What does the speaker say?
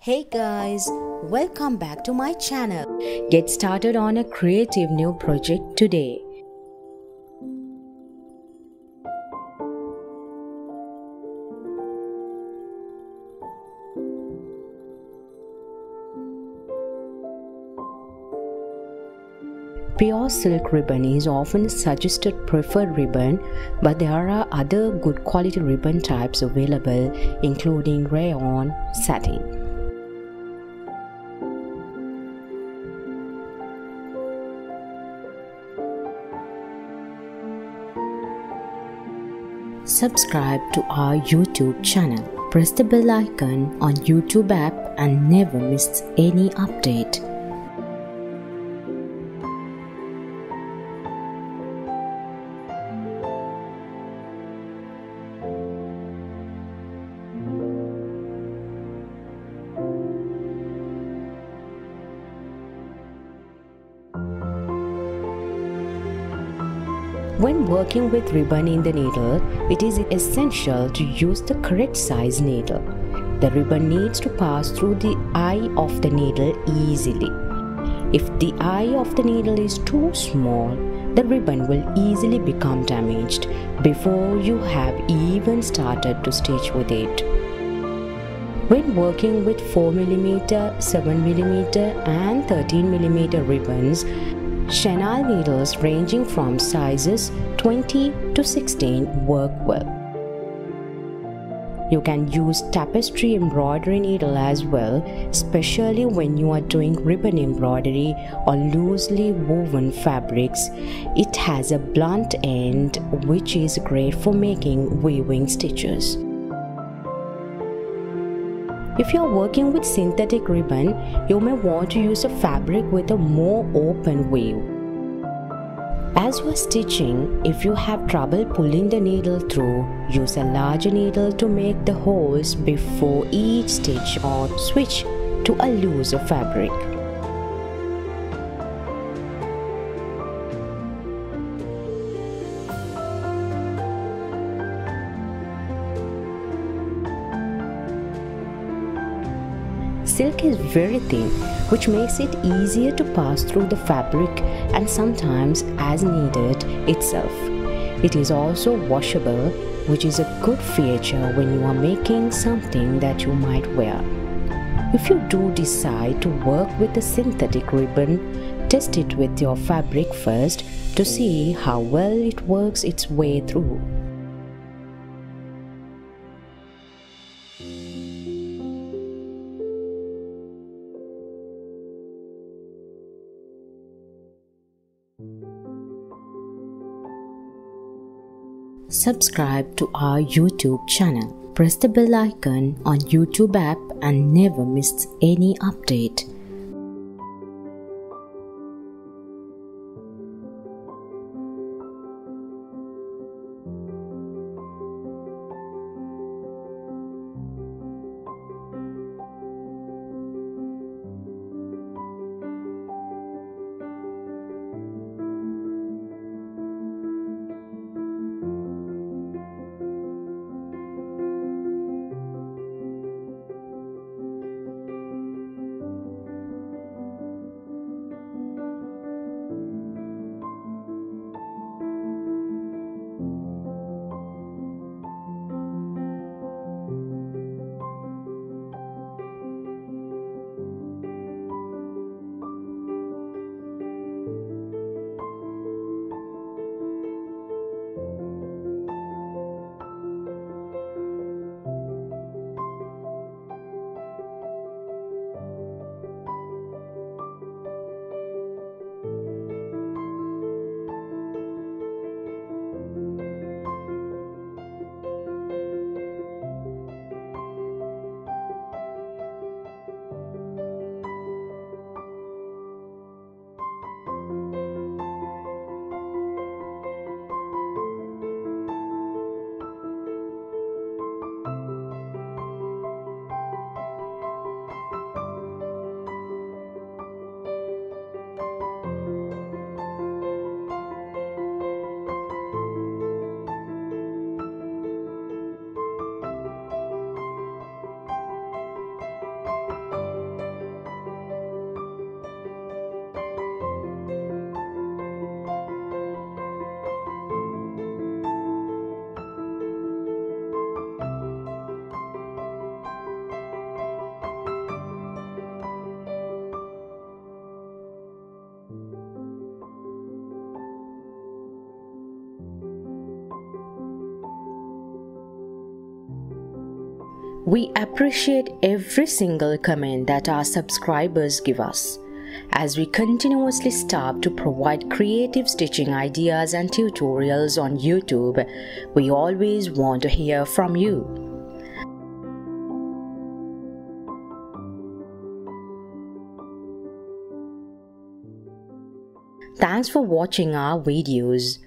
Hey guys, welcome back to my channel. Get started on a creative new project today. Pure silk ribbon is often a suggested preferred ribbon, but there are other good quality ribbon types available, including rayon, satin. Subscribe to our YouTube channel. Press the bell icon on YouTube app and never miss any update. When working with ribbon in the needle, it is essential to use the correct size needle. The ribbon needs to pass through the eye of the needle easily. If the eye of the needle is too small, the ribbon will easily become damaged before you have even started to stitch with it. When working with 4mm, 7mm and 13mm ribbons, chenille needles ranging from sizes 20 to 16 work well. You can use tapestry embroidery needle as well, especially when you are doing ribbon embroidery on loosely woven fabrics. It has a blunt end which is great for making weaving stitches. If you are working with synthetic ribbon, you may want to use a fabric with a more open weave. As you are stitching, if you have trouble pulling the needle through, use a larger needle to make the holes before each stitch or switch to a looser fabric. Silk is very thin, which makes it easier to pass through the fabric and sometimes as needed itself. It is also washable, which is a good feature when you are making something that you might wear. If you do decide to work with a synthetic ribbon, test it with your fabric first to see how well it works its way through. Subscribe to our YouTube channel. Press the bell icon on YouTube app and never miss any update. We appreciate every single comment that our subscribers give us. As we continuously strive to provide creative stitching ideas and tutorials on YouTube, we always want to hear from you. Thanks for watching our videos.